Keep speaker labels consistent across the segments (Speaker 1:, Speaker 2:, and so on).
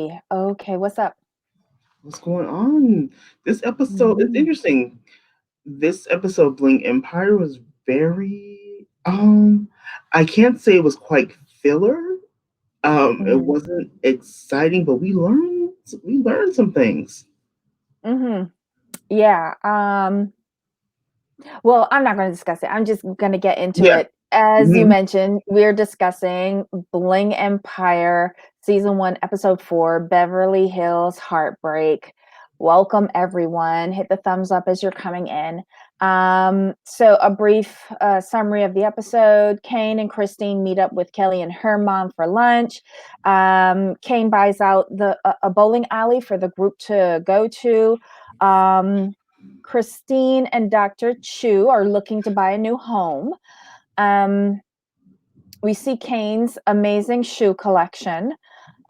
Speaker 1: Hey, okay, what's up?
Speaker 2: What's going on? This episode is
Speaker 1: Mhm.
Speaker 2: interesting. This episode, Bling Empire, was very I can't say it was quite filler. It
Speaker 1: Mhm.
Speaker 2: wasn't exciting, but we learned some things.
Speaker 1: Mhm. Yeah. Well, I'm not going to discuss it. I'm just going to get into
Speaker 2: Yeah.
Speaker 1: it. As you
Speaker 2: Hmm.
Speaker 1: mentioned, we're discussing Bling Empire, season 1, episode 4, Beverly Hills Heartbreak. Welcome, everyone. Hit the thumbs up as you're coming in. So, a brief summary of the episode. Kane and Christine meet up with Kelly and her mom for lunch. Kane buys out a bowling alley for the group to go to. Um, Christine and Dr. Chu are looking to buy a new home. Um, we see Kane's amazing shoe collection.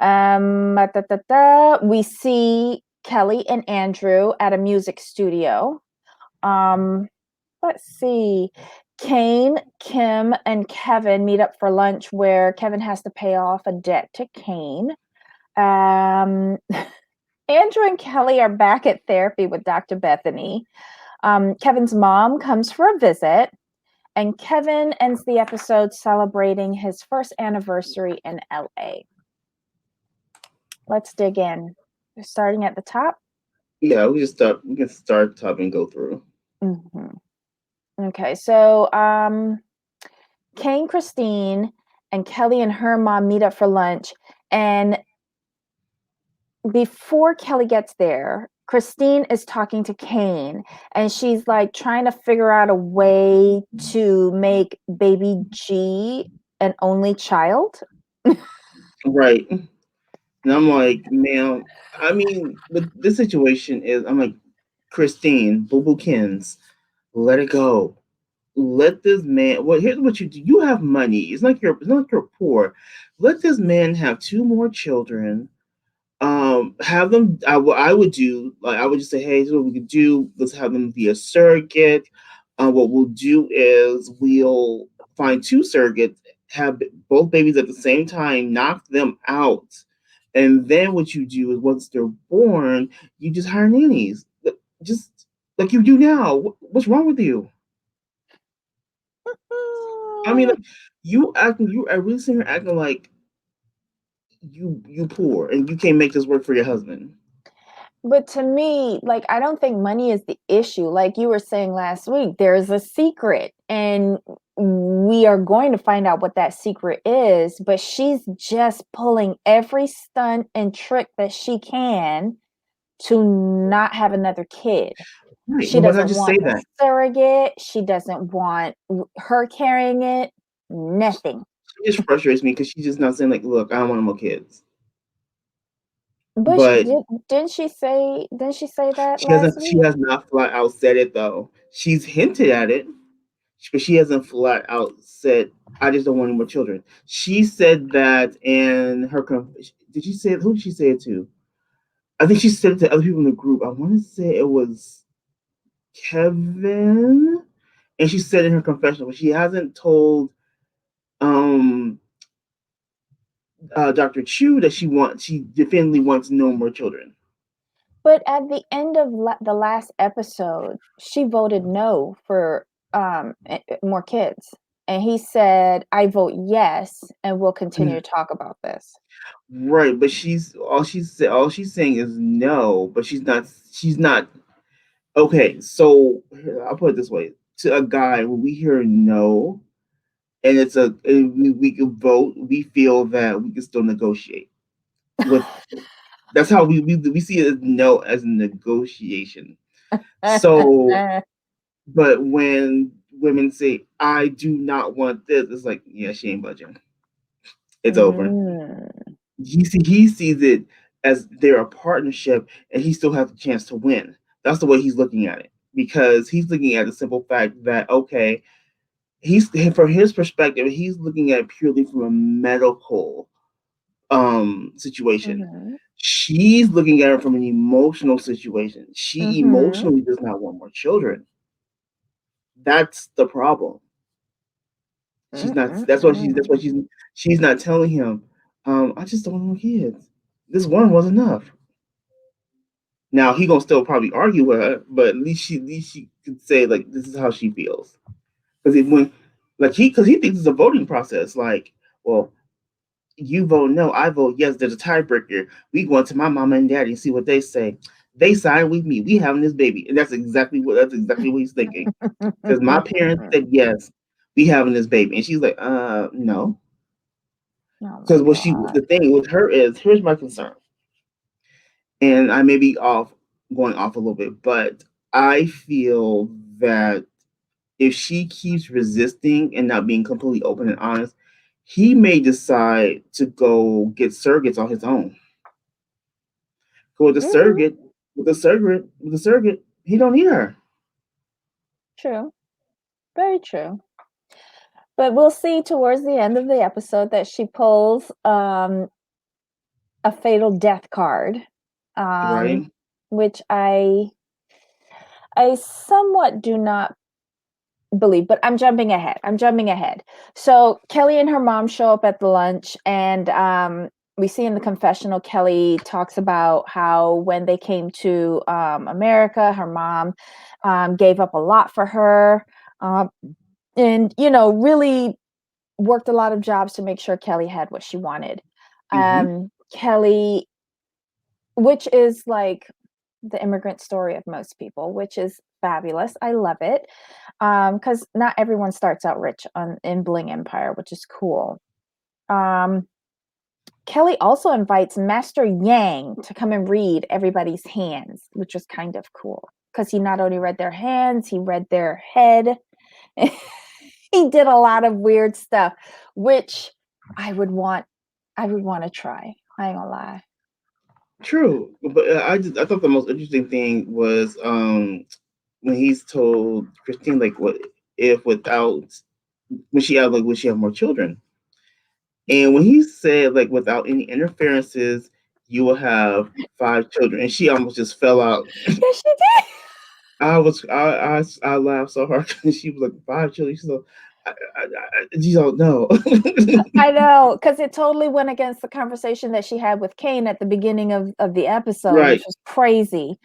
Speaker 1: We see Kelly and Andrew at a music studio. Um, let's see. Kane, Kim, and Kevin meet up for lunch where Kevin has to pay off a debt to Kane. Um, Andrew and Kelly are back at therapy with Dr. Bethany. Kevin's mom comes for a visit, and Kevin ends the episode celebrating his first anniversary in LA. Let's dig in. We're starting at the top.
Speaker 2: Yeah, we can start top and go through.
Speaker 1: Mhm. Okay, so Kane, Christine, and Kelly and her mom meet up for lunch. And before Kelly gets there, Christine is talking to Kane and she's like trying to figure out a way to make baby G an only child.
Speaker 2: Right. And I'm like, ma'am, I mean, but this situation is I'm like, Christine, Boo Boo Kins, let it go. Let this man, well, here's what you do. You have money. It's not like you're poor. Let this man have two more children. Have them, what I would do, like I would just say, hey, this is what we could do. Let's have them be a surrogate. What we'll do is we'll find two surrogates, have both babies at the same time, knock them out, and then what you do is once they're born, you just hire nannies, just like you do now. What's wrong with you? I mean, like, you are really sitting here acting like you poor and you can't make this work for your husband.
Speaker 1: But to me, like, I don't think money is the issue. Like you were saying last week, there's a secret, and we are going to find out what that secret is. But she's just pulling every stunt and trick that she can to not have another kid.
Speaker 2: Right.
Speaker 1: She
Speaker 2: But why not
Speaker 1: doesn't
Speaker 2: just
Speaker 1: want
Speaker 2: say
Speaker 1: a
Speaker 2: that?
Speaker 1: surrogate. She doesn't want her carrying it. Nothing.
Speaker 2: She just frustrates me because she's just not saying like, look, I don't want no more kids.
Speaker 1: But
Speaker 2: But
Speaker 1: didn't she say that
Speaker 2: she
Speaker 1: last
Speaker 2: hasn't. She
Speaker 1: week?
Speaker 2: has not flat out said it though. She's hinted at it, but she hasn't flat out said, "I just don't want any more children." She said that in her. Did she say it? Who did she say it to? I think she said it to other people in the group. I want to say it was Kevin, and she said in her confessional, but she hasn't told um Dr. Chu that she definitely wants no more children.
Speaker 1: But at the end of the last episode, she voted no for more kids. And he said, I vote yes, and we'll continue to talk about this.
Speaker 2: Right, but all she's saying is no, but she's not okay. So I'll put it this way: to a guy, when we hear no, and we can vote, we feel that we can still negotiate with. That's how we see it as no as a negotiation. So, but when women say I do not want this, it's like yeah, she ain't budging. It's over.
Speaker 1: Mm.
Speaker 2: He sees it as they're a partnership and he still has a chance to win. That's the way he's looking at it because he's looking at the simple fact that okay, he's from his perspective, he's looking at it purely from a medical situation.
Speaker 1: Mhm.
Speaker 2: She's looking at it from an emotional situation. She
Speaker 1: Mhm.
Speaker 2: emotionally does not want more children. That's the problem. She's
Speaker 1: Mm,
Speaker 2: not.
Speaker 1: mm,
Speaker 2: That's what she's. That's
Speaker 1: mm.
Speaker 2: what she's. She's not telling him. I just don't want more kids. this one was enough. Now he gonna still probably argue with her, but at least she could say like this is how she feels. Because it when like he thinks it's a voting process. Like, well, you vote no, I vote yes. There's a tiebreaker. We going to my mama and daddy and see what they say. They side with me. We having this baby, and that's exactly what he's thinking. Because my parents said yes, we having this baby, and she's like, no.
Speaker 1: Oh my
Speaker 2: Because
Speaker 1: god.
Speaker 2: the thing with her is here's my concern, and I may be going off a little bit, but I feel that if she keeps resisting and not being completely open and honest, he may decide to go get surrogates on his own. Go with the
Speaker 1: Mhm.
Speaker 2: surrogate, with the surrogate, he don't need her.
Speaker 1: True. Very true. But we'll see towards the end of the episode that she pulls a fatal death card, um,
Speaker 2: Right?
Speaker 1: which I somewhat do not believe, but I'm jumping ahead. I'm jumping ahead. So Kelly and her mom show up at the lunch, and we see in the confessional Kelly talks about how when they came to America, her mom gave up a lot for her, um, and really worked a lot of jobs to make sure Kelly had what she wanted.
Speaker 2: Mm-hmm.
Speaker 1: Kelly, which is like the immigrant story of most people, which is fabulous. I love it. Because not everyone starts out rich in Bling Empire, which is cool. Um, Kelly also invites Master Yang to come and read everybody's hands, which was kind of cool because he not only read their hands, he read their head. He did a lot of weird stuff, which I would want. I would want to try. I ain't gonna lie.
Speaker 2: True, but I thought the most interesting thing was when he's told Christine like what if without when she have more children. And when he said, like, without any interferences, you will have 5 children, and she almost just fell out.
Speaker 1: Yes, she did.
Speaker 2: I laughed so hard because she was like 5 children. She's like, you don't know.
Speaker 1: I know, because it totally went against the conversation that she had with Kane at the beginning of the episode,
Speaker 2: Right,
Speaker 1: which was crazy.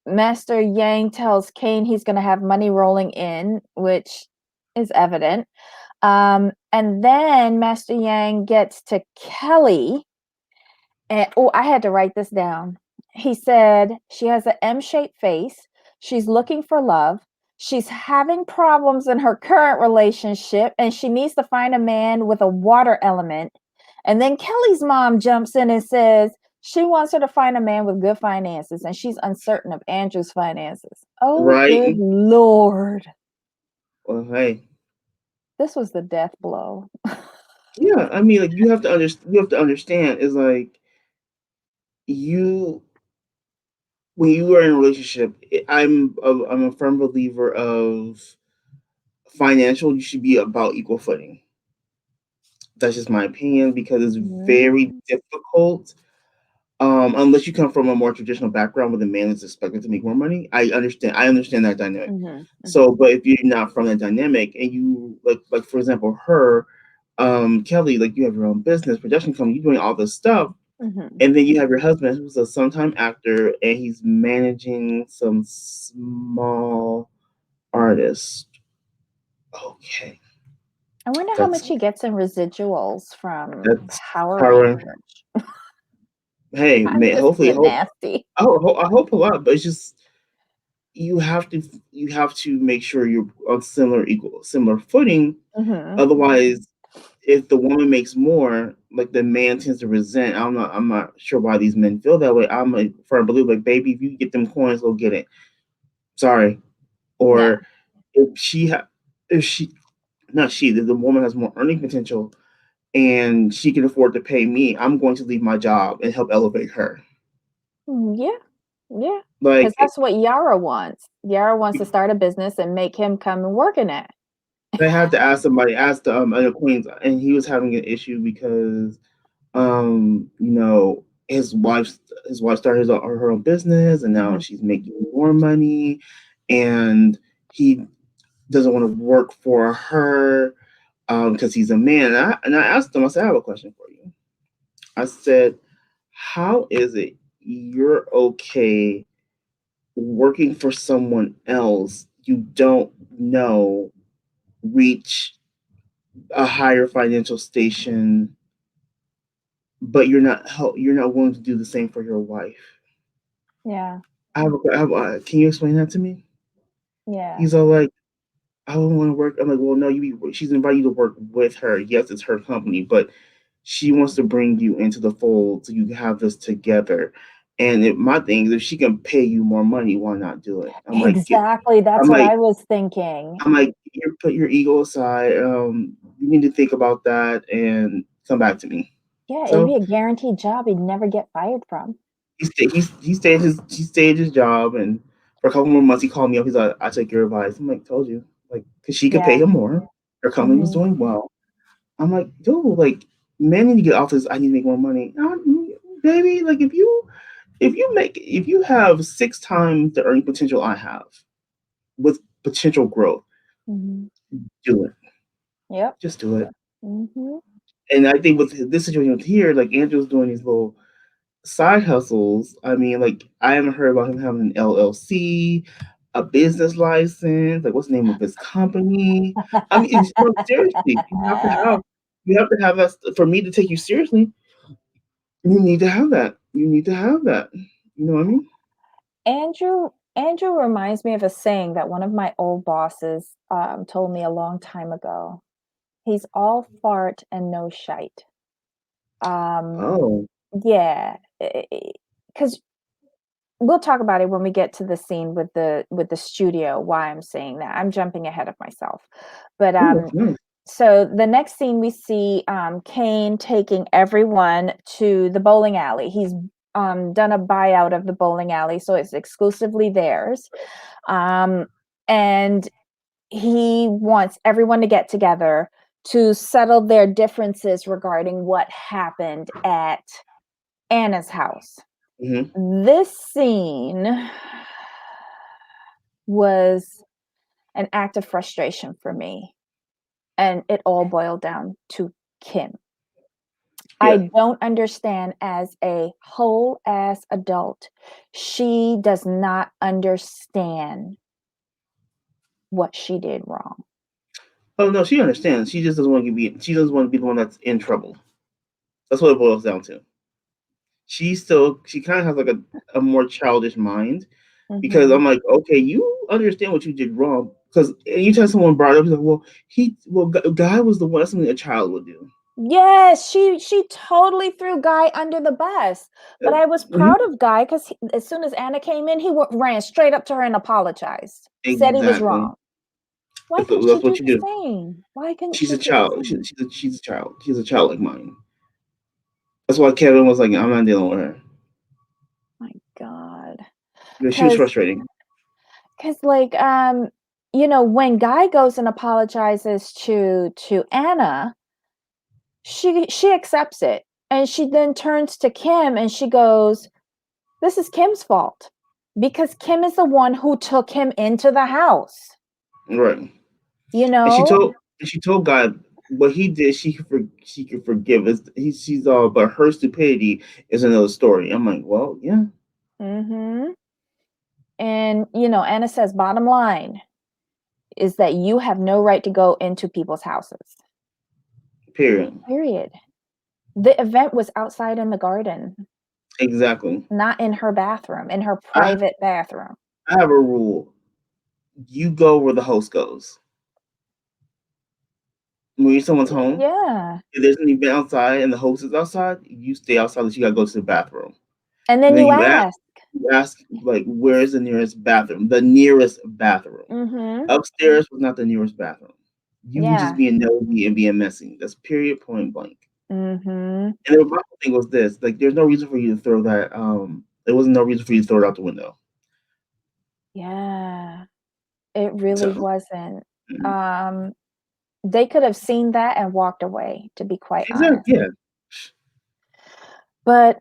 Speaker 1: Master Yang tells Kane he's going to have money rolling in, which is evident. And then Master Yang gets to Kelly. And oh, I had to write this down. He said she has an M-shaped face. She's looking for love. She's having problems in her current relationship, and she needs to find a man with a water element. And then Kelly's mom jumps in and says she wants her to find a man with good finances, and she's uncertain of Andrew's finances. Oh, good
Speaker 2: right.
Speaker 1: Lord.
Speaker 2: Well, hey,
Speaker 1: This was the death blow.
Speaker 2: yeah. I mean, like you have to understand is like you when you are in a relationship. I'm a firm believer of financial. You should be about equal footing. That's just my opinion because it's very
Speaker 1: Mm,
Speaker 2: difficult. Unless you come from a more traditional background where the man is expected to make more money, I understand that dynamic.
Speaker 1: mhm,
Speaker 2: So,
Speaker 1: mhm,
Speaker 2: but if you're not from that dynamic and you like for example, her, Kelly, like you have your own business, production company, you're doing all this stuff,
Speaker 1: mhm.
Speaker 2: and then you have your husband who's a sometime actor and he's managing some small artist. Okay,
Speaker 1: I wonder how
Speaker 2: that's
Speaker 1: much he gets in residuals from
Speaker 2: that's
Speaker 1: Power
Speaker 2: power.
Speaker 1: Rangers.
Speaker 2: Hey,
Speaker 1: I'm
Speaker 2: man,
Speaker 1: just
Speaker 2: hopefully,
Speaker 1: being nasty.
Speaker 2: I hope a lot, but it's just you have to you have to make sure you're on similar footing.
Speaker 1: Mhm.
Speaker 2: Otherwise, if the woman makes more, like the man tends to resent. I'm not sure why these men feel that way. I'm a firm believer, like baby, if you get them coins, go get it. Sorry.
Speaker 1: Yeah.
Speaker 2: Or if she not she the woman has more earning potential and she can afford to pay me, I'm going to leave my job and help elevate her.
Speaker 1: Yeah. Yeah.
Speaker 2: Like
Speaker 1: Because that's what Yara wants. Yara wants to start a business and make him come and work in it.
Speaker 2: I had to ask somebody, ask the an acquaintance, and he was having an issue because his wife started her own business and now
Speaker 1: Mhm.
Speaker 2: she's making more money and he doesn't want to work for her because he's a man. And I asked him, I said, I have a question for you. I said, how is it you're okay working for someone else you don't know reach a higher financial station, but you're not willing to do the same for your wife?
Speaker 1: Yeah.
Speaker 2: Can you explain that to me?
Speaker 1: Yeah.
Speaker 2: He's all like, I don't want to work. I'm like, well, no, she's invited you to work with her. Yes, it's her company, but she wants to bring you into the fold so you can have this together. And my thing is, if she can pay you more money, why not do it?
Speaker 1: Exactly. That's
Speaker 2: I'm
Speaker 1: what
Speaker 2: like,
Speaker 1: I was thinking.
Speaker 2: you put your ego aside. You need to think about that and come back to me.
Speaker 1: Yeah, it'd be
Speaker 2: So
Speaker 1: a guaranteed job he'd never get fired from.
Speaker 2: he stayed his job, and for a couple more months, he called me up. He's like, I took your advice. I'm like, told you, like, because she could pay
Speaker 1: Yeah.
Speaker 2: him more. Her company was
Speaker 1: Mhm.
Speaker 2: doing well. I'm like, dude, like, men need to get off this. I need to make more money, baby. Like, if you have 6 times the earning potential I have with potential growth,
Speaker 1: Mhm.
Speaker 2: do it.
Speaker 1: Yep.
Speaker 2: Just do it.
Speaker 1: Mhm.
Speaker 2: And I think with this situation with here, like Andrew's doing these little side hustles. I mean, like I haven't heard about him having an LLC, a business license. Like, what's the name of his company? I mean, no, seriously, you have to have that. For me to take you seriously, you need to have that. You need to have that. You know what I mean?
Speaker 1: Andrew reminds me of a saying that one of my old bosses told me a long time ago. He's all fart and no shite. Um,
Speaker 2: Oh,
Speaker 1: yeah, because we'll talk about it when we get to the scene with the studio. Why I'm saying that, I'm jumping ahead of myself, but
Speaker 2: ooh, that's nice.
Speaker 1: so the next scene we see Kane taking everyone to the bowling alley. He's done a buyout of the bowling alley, so it's exclusively theirs. And he wants everyone to get together to settle their differences regarding what happened at Anna's house.
Speaker 2: Hmm.
Speaker 1: This scene was an act of frustration for me, and it all boiled down to Kim. I
Speaker 2: Yeah.
Speaker 1: don't understand, as a whole ass adult, she does not understand what she did wrong.
Speaker 2: Oh no, she understands. She just doesn't want to be. She doesn't want to be the one that's in trouble. That's what it boils down to. She kind of has like a more childish mind because
Speaker 1: Mhm.
Speaker 2: I'm like, okay, you understand what you did wrong. Because anytime someone brought it up, he's like, Guy was the one. That's something a child would do.
Speaker 1: Yes, she totally threw Guy under the bus, but I was
Speaker 2: Mhm.
Speaker 1: proud of Guy because as soon as Anna came in, he ran straight up to her and apologized, said he was
Speaker 2: Exactly.
Speaker 1: wrong. Why couldn't she
Speaker 2: That's what
Speaker 1: do
Speaker 2: you
Speaker 1: the
Speaker 2: do.
Speaker 1: same? Why couldn't
Speaker 2: She's
Speaker 1: she
Speaker 2: a
Speaker 1: do the
Speaker 2: child.
Speaker 1: same?
Speaker 2: She's a child. She's a childlike mind. That's why Kevin was like, I'm not dealing with her.
Speaker 1: My God.
Speaker 2: Because she was
Speaker 1: Because
Speaker 2: frustrating.
Speaker 1: like when Guy goes and apologizes to Anna, she accepts it, and she then turns to Kim and she goes, this is Kim's fault because Kim is the one who took him into the house,
Speaker 2: Right.
Speaker 1: you
Speaker 2: And
Speaker 1: know?
Speaker 2: she told God what he did. She could forgive us. She's all, but her stupidity is another story. I'm like, well, yeah.
Speaker 1: Mhm. And Anna says, bottom line is that you have no right to go into people's houses.
Speaker 2: Period.
Speaker 1: Period. The event was outside in the garden,
Speaker 2: Exactly.
Speaker 1: not in her bathroom, in her
Speaker 2: I
Speaker 1: private bathroom.
Speaker 2: I have a rule. You go where the host goes. When you're someone's home,
Speaker 1: Yeah.
Speaker 2: if there's an event outside and the host is outside, you stay outside unless you gotta go to the bathroom.
Speaker 1: And
Speaker 2: And
Speaker 1: then
Speaker 2: then
Speaker 1: you ask.
Speaker 2: you ask like, where's the nearest bathroom? The nearest bathroom.
Speaker 1: Mhm.
Speaker 2: Upstairs was not the nearest bathroom. You were just
Speaker 1: Yeah.
Speaker 2: being nosy and being messy. That's period, point blank.
Speaker 1: Mhm.
Speaker 2: And the remarkable thing was this: like, there's no reason for you to throw that. There wasn't no reason for you to throw it out the window.
Speaker 1: Yeah. It really
Speaker 2: So,
Speaker 1: wasn't.
Speaker 2: mm,
Speaker 1: Um, they could have seen that and walked away, to be quite
Speaker 2: exactly,
Speaker 1: honest.
Speaker 2: yeah,
Speaker 1: But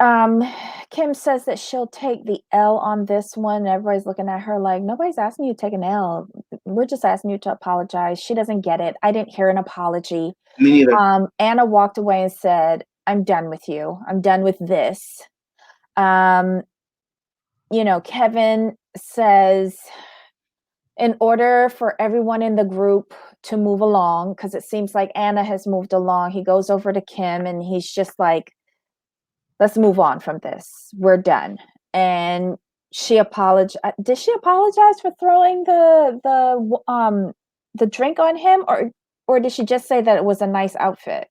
Speaker 1: Kim says that she'll take the L on this one. Everybody's looking at her like, nobody's asking you to take an L. We're just asking you to apologize. She doesn't get it. I didn't hear an apology.
Speaker 2: me neither.
Speaker 1: Anna walked away and said, I'm done with you. I'm done with this. Um, Kevin says, in order for everyone in the group to move along, because it seems like Anna has moved along, he goes over to Kim and he's just like, let's move on from this. We're done. And she apologized. Did she apologize for throwing the drink on him, or did she just say that it was a nice outfit?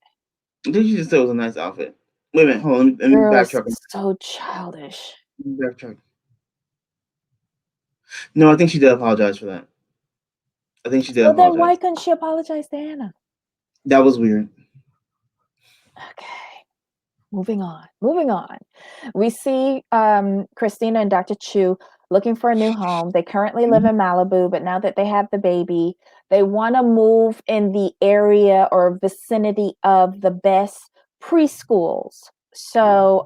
Speaker 2: Did you just say it was a nice outfit? Wait a minute, hold on. Let me
Speaker 1: Girl is
Speaker 2: backtrack.
Speaker 1: so childish.
Speaker 2: Backtrack. No, I think she did apologize for that. I think she did
Speaker 1: So then why
Speaker 2: apologize.
Speaker 1: couldn't she apologize to Anna?
Speaker 2: That was weird.
Speaker 1: Okay. Moving on. We see Christina and Dr. Chu looking for a new home. They currently live in Malibu, but now that they have the baby, they want to move in the area or vicinity of the best preschools. So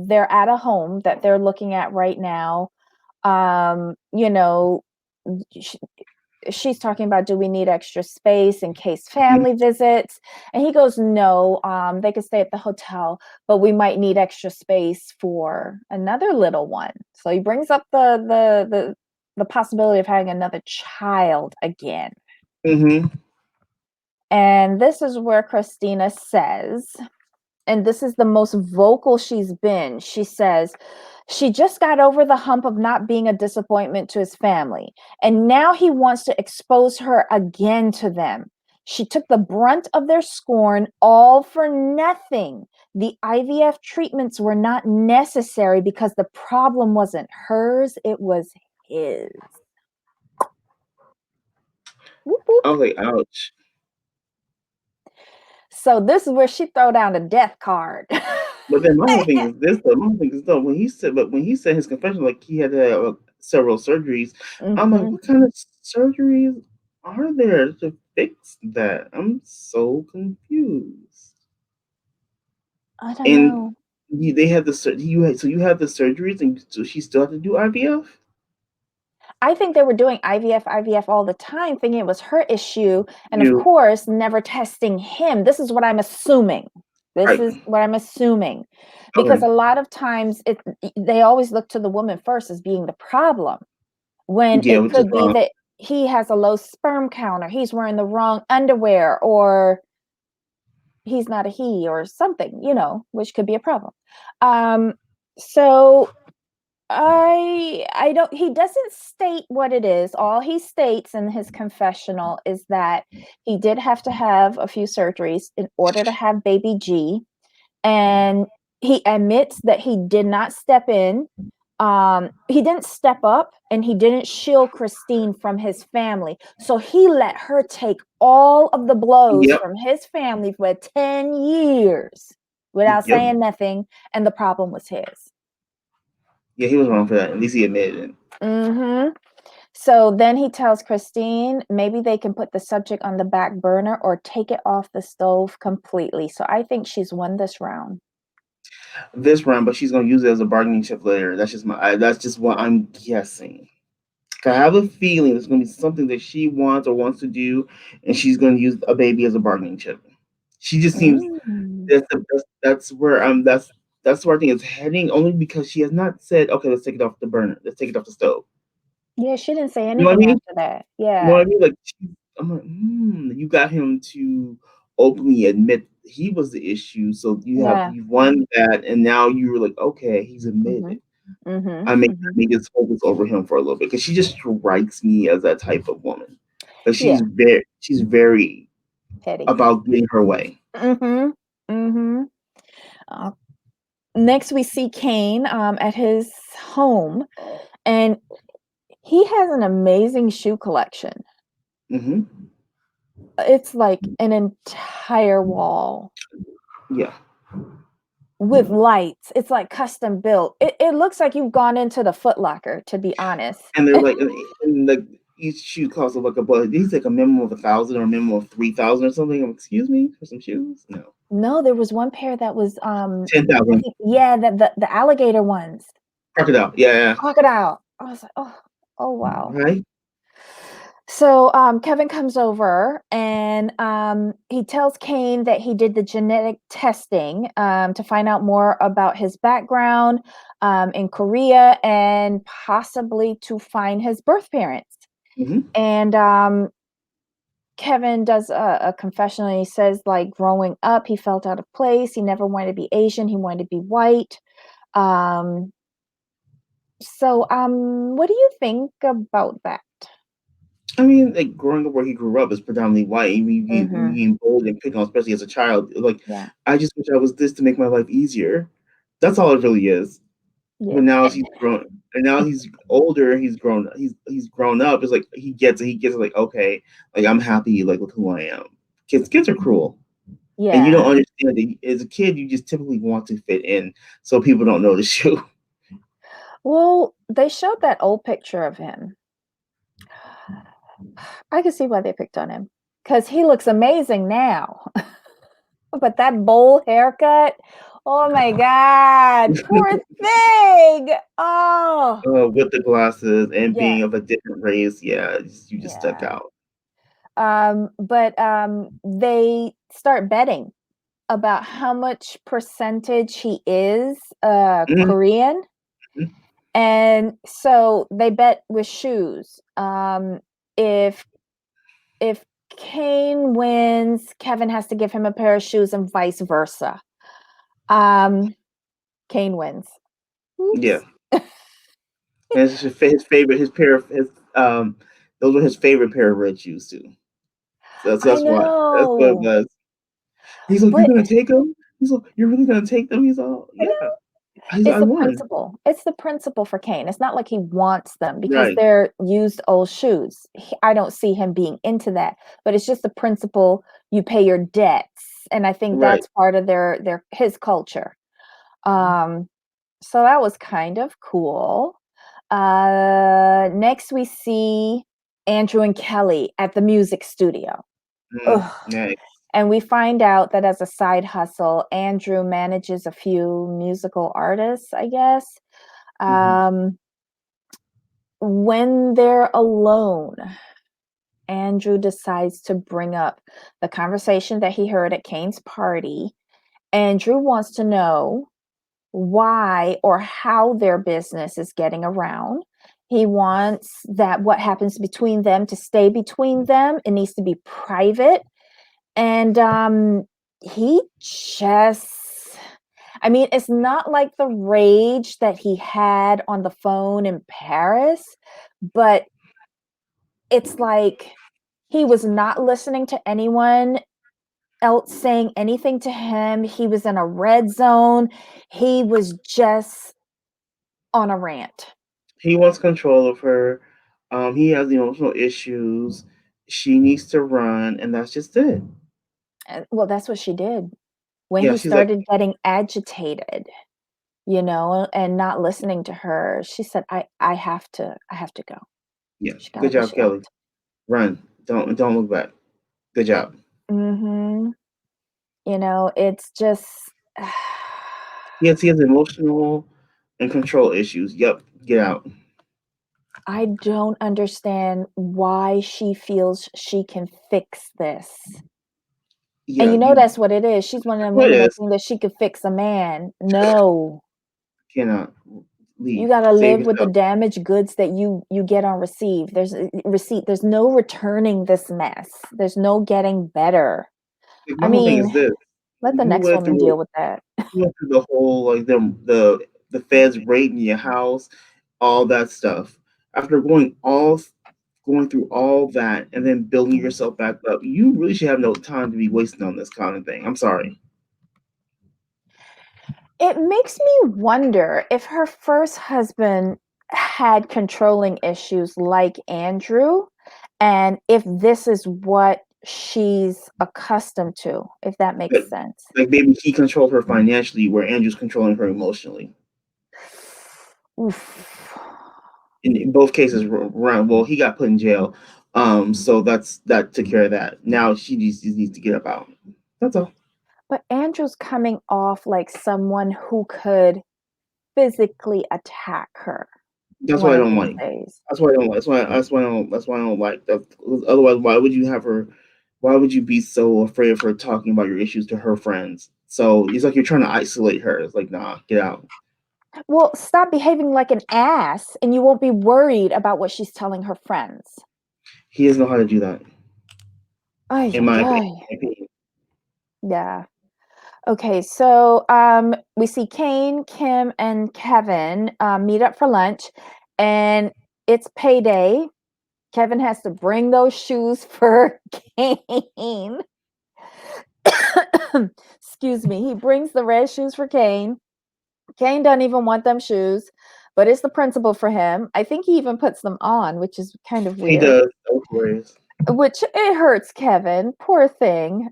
Speaker 1: they're at a home that they're looking at right now. You know, she's talking about, do we need extra space in case family visits? And he goes, no, they could stay at the hotel, but we might need extra space for another little one. So he brings up the possibility of having another child again.
Speaker 2: Mm-hmm.
Speaker 1: And this is where Christina says, and this is the most vocal she's been. She says, she just got over the hump of not being a disappointment to his family, and now he wants to expose her again to them. She took the brunt of their scorn, all for nothing. The IVF treatments were not necessary because the problem wasn't hers, it was his. Whoop, whoop.
Speaker 2: I was like, ouch.
Speaker 1: So this is where she throw down the death card.
Speaker 2: But then my whole thing is this though. My whole thing is though when he said his confession, like he had to have several surgeries. I'm like,
Speaker 1: Mhm.
Speaker 2: what kind of surgeries are there to fix that? I'm so confused.
Speaker 1: I don't
Speaker 2: And
Speaker 1: know.
Speaker 2: they had the you had the surgeries, and so she still had to do IVF.
Speaker 1: I think they were doing IVF all the time, thinking it was her issue, and of
Speaker 2: You
Speaker 1: course, never testing him. This is what I'm assuming. This
Speaker 2: right?
Speaker 1: is what I'm assuming. Because
Speaker 2: Okay.
Speaker 1: a lot of times they always look to the woman first as being the problem, when
Speaker 2: Yeah,
Speaker 1: it
Speaker 2: which is
Speaker 1: could be
Speaker 2: wrong.
Speaker 1: that he has a low sperm count, or he's wearing the wrong underwear, or he's not a he, or something, which could be a problem. So I don't, he doesn't state what it is. All he states in his confessional is that he did have to have a few surgeries in order to have baby G, and he admits that he did not step in. He didn't step up, and he didn't shield Christine from his family. So he let her take all of the blows
Speaker 2: Yep.
Speaker 1: from his family for 10 years without
Speaker 2: Yep.
Speaker 1: saying nothing, and the problem was his.
Speaker 2: Yeah, he was wrong for that. At least he admitted it.
Speaker 1: Mm-hmm. So then he tells Christine maybe they can put the subject on the back burner or take it off the stove completely. So I think she's won this round.
Speaker 2: This round, but she's gonna use it as a bargaining chip later. That's just what I'm guessing. I have a feeling it's gonna be something that she wants or wants to do, and she's gonna use a baby as a bargaining chip. She just seems
Speaker 1: Mm.
Speaker 2: that's where that's where I think it's heading. Only because she has not said, okay, let's take it off the burner, let's take it off the stove.
Speaker 1: Yeah, she didn't say
Speaker 2: You know what I
Speaker 1: anything
Speaker 2: mean?
Speaker 1: after that.
Speaker 2: You know what
Speaker 1: Yeah.
Speaker 2: I mean? Like I'm like, you got him to openly admit he was the issue, so
Speaker 1: Yeah.
Speaker 2: you've won that, and now you're like, okay, he's admitted
Speaker 1: Mm-hmm.
Speaker 2: it.
Speaker 1: Mm-hmm.
Speaker 2: I
Speaker 1: Mm-hmm.
Speaker 2: may just focus over him for a little bit because she just strikes me as that type of woman. Like
Speaker 1: Yeah.
Speaker 2: she's very
Speaker 1: Petty.
Speaker 2: about getting her way.
Speaker 1: Mm-hmm. Mm-hmm. Uh, Next, we see Kane at his home, and he has an amazing shoe collection.
Speaker 2: Hmm.
Speaker 1: It's like an entire wall
Speaker 2: Yeah,
Speaker 1: with lights. It's like custom built. It looks like you've gone into the Foot Locker, to be honest.
Speaker 2: and they're like, and like each shoe costs like he's like a minimum of 1,000 or a minimum of 3,000 or something. Excuse me for some shoes? No,
Speaker 1: No, there was one pair that was
Speaker 2: 10,000
Speaker 1: yeah, the alligator ones.
Speaker 2: crocodile. Yeah, yeah,
Speaker 1: Crocodile. I was like, oh wow.
Speaker 2: right.
Speaker 1: So Kevin comes over and he tells Kane that he did the genetic testing to find out more about his background in Korea and possibly to find his birth parents.
Speaker 2: Hmm.
Speaker 1: And Kevin does a confession and he says, like, growing up, he felt out of place. He never wanted to be Asian, he wanted to be white. Um, what do you think about that?
Speaker 2: I mean, like growing up where he grew up is predominantly white.
Speaker 1: Hmm.
Speaker 2: Being bold and picked on, especially as a child. Like,
Speaker 1: Yeah.
Speaker 2: I just wish I was this to make my life easier. That's all it really is.
Speaker 1: Yeah.
Speaker 2: But now he's grown, and now he's older. He's grown up. It's like he gets it. He gets it. Like, okay, like I'm happy. Like with who I am. Kids are cruel, and you don't
Speaker 1: Yeah.
Speaker 2: understand that as a kid. You just typically want to fit in, so people don't notice you.
Speaker 1: Well, they showed that old picture of him. I can see why they picked on him because he looks amazing now. But that bowl haircut, oh my God, poor thing. Oh,
Speaker 2: With the glasses and
Speaker 1: yeah,
Speaker 2: being of a different race, yeah, you just stuck
Speaker 1: yeah.
Speaker 2: out.
Speaker 1: But they start betting about how much percentage he is
Speaker 2: Mhm.
Speaker 1: Korean. And so they bet with shoes. If if Kane wins, Kevin has to give him a pair of shoes and vice versa. Um, Kane wins.
Speaker 2: Yeah,
Speaker 1: Oops.
Speaker 2: and it's his favorite. His pair of his those were his favorite pair of red shoes too. So
Speaker 1: I
Speaker 2: that's why. That's what it
Speaker 1: know.
Speaker 2: was. He's like, "You're
Speaker 1: But
Speaker 2: gonna take them?" He's like, "You're really gonna take them?" He's all,
Speaker 1: I
Speaker 2: "Yeah."
Speaker 1: know
Speaker 2: I
Speaker 1: it's the
Speaker 2: won.
Speaker 1: principle. It's the principle for Kane. It's not like he wants them because
Speaker 2: Right,
Speaker 1: they're used old shoes. I don't see him being into that, but it's just the principle you pay your debts. And I think
Speaker 2: right.
Speaker 1: that's part of their his culture. Um, so that was kind of cool. Next we see Andrew and Kelly at the music studio. Ugh.
Speaker 2: Nice.
Speaker 1: And we find out that as a side hustle, Andrew manages a few musical artists, I guess.
Speaker 2: Hmm.
Speaker 1: Um, when they're alone, Andrew decides to bring up the conversation that he heard at Kane's party. Andrew wants to know why or how their business is getting around. He wants that what happens between them to stay between them. It needs to be private. And he just, I mean, it's not like the rage that he had on the phone in Paris, but it's like he was not listening to anyone else saying anything to him. He was in a red zone. He was just on a rant.
Speaker 2: He wants control of her. He has emotional issues. She needs to run, and that's just it.
Speaker 1: Well, that's what she did. When
Speaker 2: Yeah,
Speaker 1: he
Speaker 2: she's like,
Speaker 1: started getting agitated, and not listening to her, she said, I have to go.
Speaker 2: yeah,
Speaker 1: She
Speaker 2: good
Speaker 1: gotta go.
Speaker 2: job,
Speaker 1: She
Speaker 2: Kelly.
Speaker 1: left.
Speaker 2: Run. Don't look back. Good job.
Speaker 1: Mhm. It's just
Speaker 2: He has emotional and control issues. Yep, get out.
Speaker 1: I don't understand why she feels she can fix this. And
Speaker 2: Yeah, you
Speaker 1: that's what it is. She's one of them
Speaker 2: what
Speaker 1: women
Speaker 2: it
Speaker 1: that
Speaker 2: is
Speaker 1: think that she could fix a man. No.
Speaker 2: cannot
Speaker 1: You
Speaker 2: leave.
Speaker 1: gotta
Speaker 2: Save
Speaker 1: live with the
Speaker 2: yourself.
Speaker 1: damaged goods that you get on receive. There's a receipt. There's no returning this mess. There's no getting better.
Speaker 2: Like
Speaker 1: I
Speaker 2: my whole thing
Speaker 1: mean,
Speaker 2: is this:
Speaker 1: let the
Speaker 2: you
Speaker 1: next
Speaker 2: went
Speaker 1: woman
Speaker 2: through
Speaker 1: deal with that.
Speaker 2: you went through the whole like the feds raiding your house, all that stuff. After going through all that and then building
Speaker 1: Mm.
Speaker 2: yourself back up, you really should have no time to be wasting on this kind of thing. I'm sorry.
Speaker 1: It makes me wonder if her first husband had controlling issues like Andrew, and if this is what she's accustomed to, if that
Speaker 2: But
Speaker 1: makes sense.
Speaker 2: like maybe he controlled her financially, where Andrew's controlling her emotionally.
Speaker 1: Oof.
Speaker 2: In both cases, run. Well, he got put in jail, so that took care of that. Now she needs to get up out. That's all.
Speaker 1: But Andrew's coming off like someone who could physically attack her.
Speaker 2: That's
Speaker 1: one
Speaker 2: what I
Speaker 1: of
Speaker 2: don't
Speaker 1: these
Speaker 2: like.
Speaker 1: days.
Speaker 2: That's why I don't. That's why I don't like that. Otherwise, why would you have her? Why would you be so afraid of her talking about your issues to her friends? So it's like you're trying to isolate her. It's like, nah, get out.
Speaker 1: Well, stop behaving like an ass and you won't be worried about what she's telling her friends.
Speaker 2: He doesn't know how to do that,
Speaker 1: Ay,
Speaker 2: in
Speaker 1: ay,
Speaker 2: my
Speaker 1: ay.
Speaker 2: opinion.
Speaker 1: Yeah. Okay, so we see Kane, Kim, and Kevin meet up for lunch, and it's payday. Kevin has to bring those shoes for Kane. Excuse me. He brings the red shoes for Kane. Kane doesn't even want them shoes, but it's the principal for him. I think he even puts them on, which is kind of
Speaker 2: He
Speaker 1: weird.
Speaker 2: does. No worries.
Speaker 1: Which it hurts Kevin, poor thing.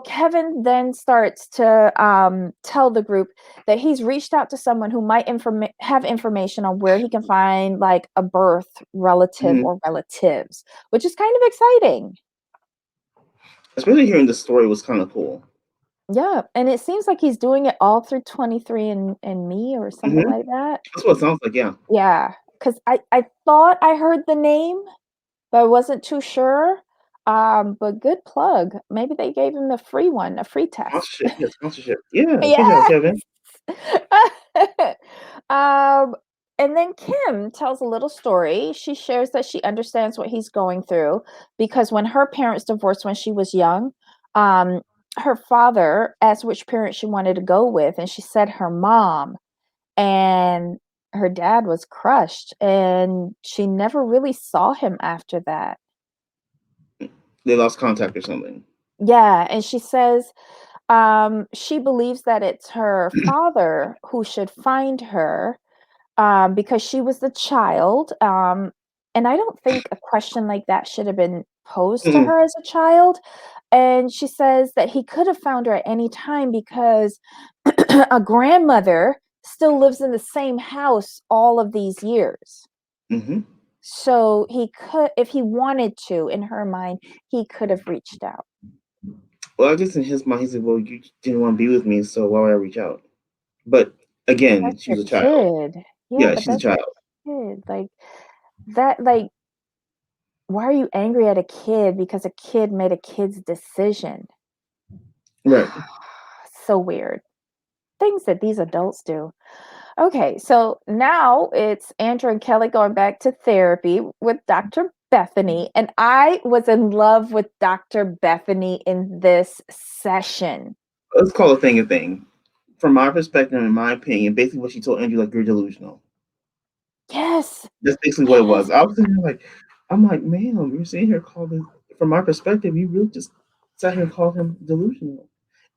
Speaker 1: Kevin then starts to tell the group that he's reached out to someone who might have information on where he can find like a birth relative
Speaker 2: Hmm.
Speaker 1: or relatives, which is kind of exciting.
Speaker 2: Especially hearing the story was kind of cool.
Speaker 1: Yeah, and it seems like he's doing it all through 23 and Me or something
Speaker 2: Hmm.
Speaker 1: like that.
Speaker 2: That's what it sounds like. Yeah.
Speaker 1: Yeah, because I thought I heard the name, but I wasn't too sure. But good plug. Maybe they gave him the free one, a free test.
Speaker 2: Sponsorship. Yeah, sponsorship. Yeah. Good job,
Speaker 1: Yes.
Speaker 2: Kevin.
Speaker 1: um, and then Kim tells a little story. She shares that she understands what he's going through because when her parents divorced when she was young, um, her father asked which parent she wanted to go with, and she said her mom. And her dad was crushed, and she never really saw him after that.
Speaker 2: They lost contact or something.
Speaker 1: Yeah, and she says she believes that it's her father who should find her because she was the child. And I don't think a question like that should have been posed to
Speaker 2: Mm,
Speaker 1: her as a child. And she says that he could have found her at any time because a grandmother still lives in the same house all of these years.
Speaker 2: hmm.
Speaker 1: So he could, if he wanted to, in her mind, he could have reached out.
Speaker 2: Well, I guess in his mind, he said, "Well, you didn't want to be with me, so why would I reach out?" But again,
Speaker 1: That's
Speaker 2: she
Speaker 1: your
Speaker 2: was a child.
Speaker 1: kid. Yeah,
Speaker 2: Yeah,
Speaker 1: but
Speaker 2: she's a
Speaker 1: that's
Speaker 2: child.
Speaker 1: your kid. Like that, like, why are you angry at a kid because a kid made a kid's decision?
Speaker 2: Right.
Speaker 1: So weird. Things that these adults do. Okay, so now it's Andrew and Kelly going back to therapy with Dr. Bethany, and I was in love with Dr. Bethany in this session.
Speaker 2: Let's call a thing a thing. From my perspective, in my opinion, basically what she told Andrew, like, you're delusional.
Speaker 1: Yes,
Speaker 2: That's basically what it
Speaker 1: yes.
Speaker 2: was. I was sitting here like, I'm like, ma'am, you're sitting here calling. From my perspective, you really just sat here and called him delusional.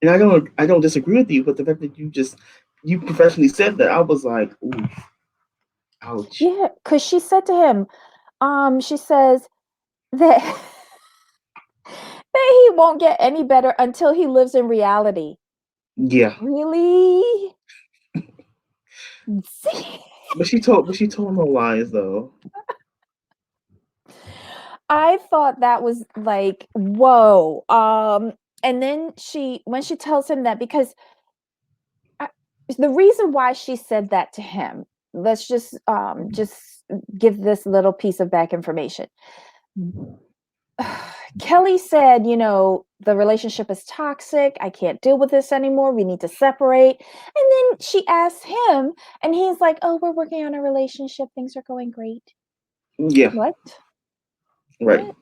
Speaker 2: And I don't disagree with you, but the fact that you professionally said that, I was like, ooh, ouch.
Speaker 1: Yeah, because she said to him, she says that that he won't get any better until he lives in reality.
Speaker 2: Yeah.
Speaker 1: Really? See?
Speaker 2: But she told no lies though.
Speaker 1: I thought that was like, whoa. And then when she tells him that, because I, the reason why she said that to him, let's just give this little piece of back information. Kelly said, the relationship is toxic. I can't deal with this anymore. We need to separate. And then she asked him, and he's like, oh, we're working on a relationship. Things are going great.
Speaker 2: Yeah,
Speaker 1: What?
Speaker 2: right.
Speaker 1: What?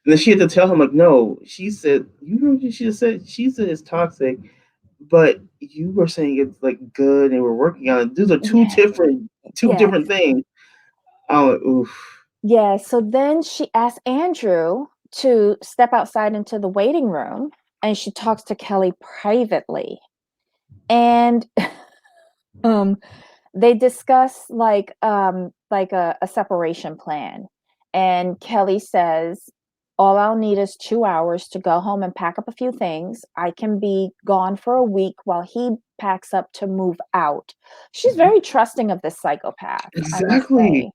Speaker 2: And then she had to tell him like, no, she said you heard what she just said. She said it's toxic, but you were saying it's like good and we're working on it. These are
Speaker 1: Yeah.
Speaker 2: two
Speaker 1: Yes.
Speaker 2: different things. Oh, oof.
Speaker 1: Yeah. So then she asked Andrew to step outside into the waiting room, and she talks to Kelly privately. And um they discuss like a separation plan, and Kelly says all I'll need is 2 hours to go home and pack up a few things. I can be gone for a week while he packs up to move out. She's
Speaker 2: Mhm.
Speaker 1: very trusting of this psychopath, I must
Speaker 2: Exactly.
Speaker 1: say.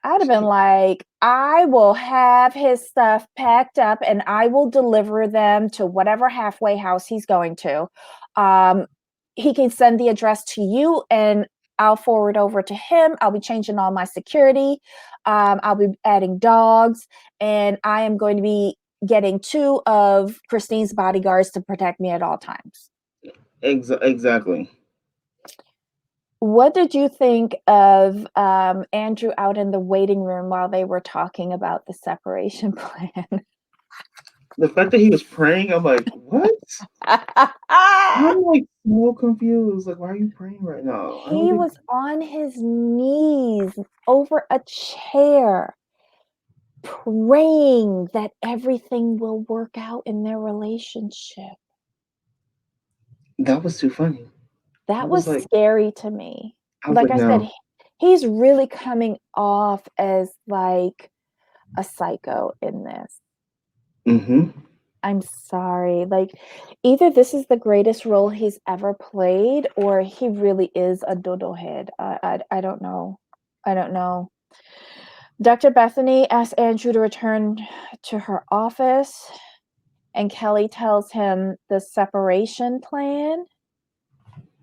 Speaker 1: I'd have been like, I will have his stuff packed up and I will deliver them to whatever halfway house he's going to. um he can send the address to you, and I'll forward over to him. I'll be changing all my security. I'll be adding dogs, and I am going to be getting 2 of Christine's bodyguards to protect me at all times.
Speaker 2: Exactly.
Speaker 1: What did you think of Andrew out in the waiting room while they were talking about the separation plan?
Speaker 2: The fact that he was praying, I'm like, what? I'm like so confused. Like, why are you praying right now? I don't
Speaker 1: He
Speaker 2: think.
Speaker 1: was on his knees over a chair, praying that everything will work out in their relationship.
Speaker 2: That was too funny. I
Speaker 1: That
Speaker 2: was
Speaker 1: was
Speaker 2: like,
Speaker 1: scary to me.
Speaker 2: I was
Speaker 1: Like
Speaker 2: like,
Speaker 1: I said,
Speaker 2: no.
Speaker 1: he's really coming off as like a psycho in this.
Speaker 2: Mm-hmm.
Speaker 1: I'm sorry. Like, either this is the greatest role he's ever played, or he really is a dodo head. I don't know. I don't know. Dr. Bethany asks Andrew to return to her office, and Kelly tells him the separation plan,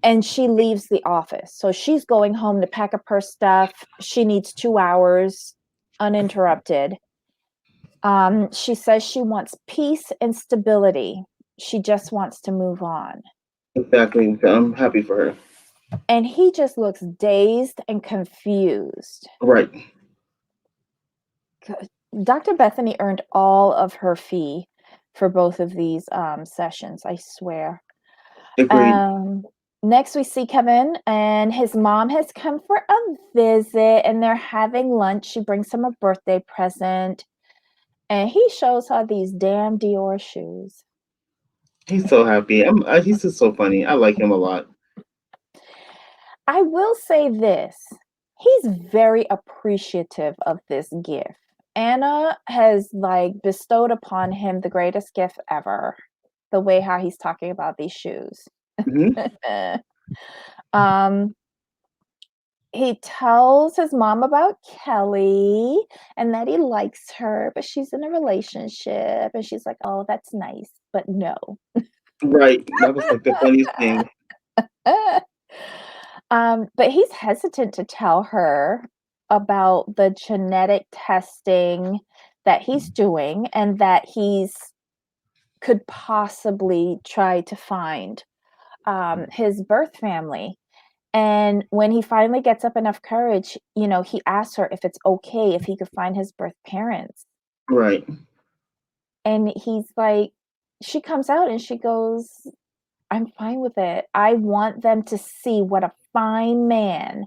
Speaker 1: and she leaves the office. So she's going home to pack up her stuff. She needs 2 hours uninterrupted. She says she wants peace and stability. She just wants to move on.
Speaker 2: Exactly. I'm happy for her.
Speaker 1: And he just looks dazed and confused.
Speaker 2: Right.
Speaker 1: Dr. Bethany earned all of her fee for both of these sessions, I swear.
Speaker 2: Agreed.
Speaker 1: Next, we see Kevin, and his mom has come for a visit, and they're having lunch. She brings him a birthday present, and he shows her these damn Dior shoes.
Speaker 2: He's so happy. He's just so funny. I like him a lot.
Speaker 1: I will say this, he's very appreciative of this gift. Anna has like bestowed upon him the greatest gift ever, the way how he's talking about these shoes.
Speaker 2: Mm-hmm.
Speaker 1: um, he tells his mom about Kelly and that he likes her, but she's in a relationship. And she's like, oh, that's nice, but no.
Speaker 2: Right. That was like the funniest thing.
Speaker 1: But he's hesitant to tell her about the genetic testing that he's doing and that he's could possibly try to find his birth family. And when he finally gets up enough courage, he asks her if it's okay if he could find his birth parents.
Speaker 2: Right.
Speaker 1: And he's like, she comes out and she goes, I'm fine with it. I want them to see what a fine man,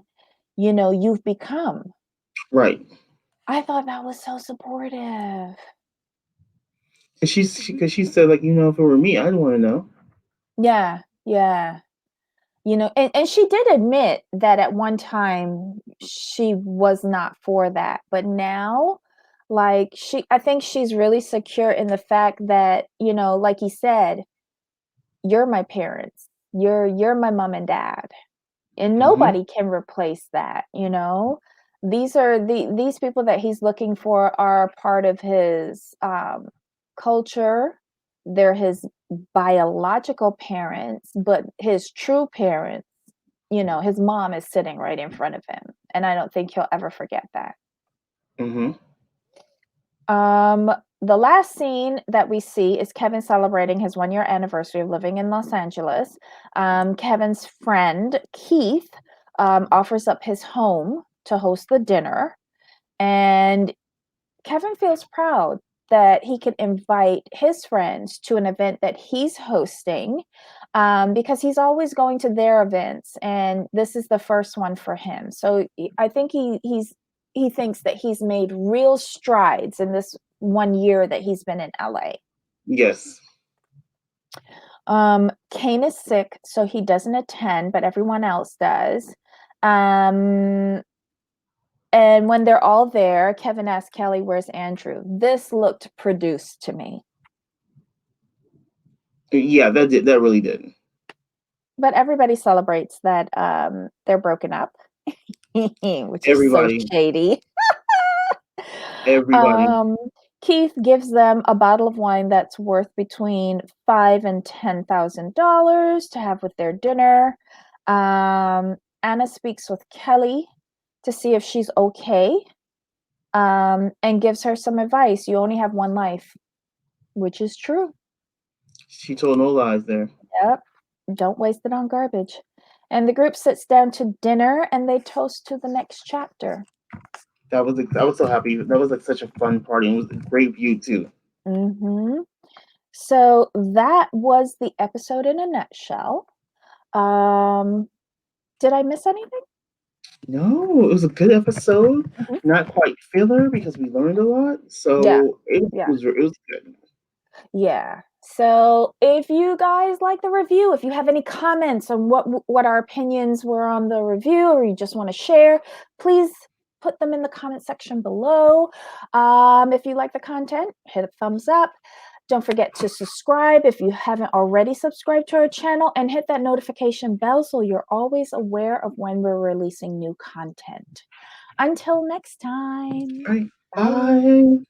Speaker 1: you've become.
Speaker 2: Right.
Speaker 1: I thought that was so supportive.
Speaker 2: Because she said, like, if it were me, I'd want to know.
Speaker 1: Yeah, yeah. And she did admit that at one time she was not for that. But now, like I think she's really secure in the fact that, like he said, you're my parents. You're my mom and dad. And
Speaker 2: Mm-hmm.
Speaker 1: nobody can replace that. These are these people that he's looking for are part of his culture. They're his biological parents, but his true parents, his mom is sitting right in front of him, and I don't think he'll ever forget that.
Speaker 2: Mm-hmm.
Speaker 1: The last scene that we see is Kevin celebrating his 1-year anniversary of living in Los Angeles. Kevin's friend, Keith, offers up his home to host the dinner. And Kevin feels proud that he can invite his friends to an event that he's hosting because he's always going to their events. And this is the first one for him. So I think he thinks that he's made real strides in this 1 year that he's been in LA.
Speaker 2: Yes.
Speaker 1: Kane is sick, so he doesn't attend, but everyone else does. And when they're all there, Kevin asks Kelly, where's Andrew? This looked produced to me.
Speaker 2: Yeah, that really did.
Speaker 1: But everybody celebrates that they're broken up, which is so
Speaker 2: Everybody.
Speaker 1: shady.
Speaker 2: Everybody.
Speaker 1: Keith gives them a bottle of wine that's worth between $5,000 and $10,000 to have with their dinner. Anna speaks with Kelly to see if she's okay, and gives her some advice. You only have one life, which is true.
Speaker 2: She told no lies there.
Speaker 1: Yep. Don't waste it on garbage. And the group sits down to dinner and they toast to the next chapter.
Speaker 2: I was so happy. That was like such a fun party. And it was a great view too.
Speaker 1: Mm-hmm. So that was the episode in a nutshell. Did I miss anything?
Speaker 2: No, it was a good episode.
Speaker 1: Mhm.
Speaker 2: Not quite filler because we learned a lot.
Speaker 1: Yeah.
Speaker 2: So it
Speaker 1: Yeah.
Speaker 2: was good.
Speaker 1: Yeah. So if you guys like the review, if you have any comments on what our opinions were on the review, or you just want to share, please put them in the comment section below. If you like the content, hit a thumbs up. Don't forget to subscribe if you haven't already subscribed to our channel, and hit that notification bell so you're always aware of when we're releasing new content. Until next time.
Speaker 2: All right.
Speaker 1: Bye.
Speaker 2: Bye.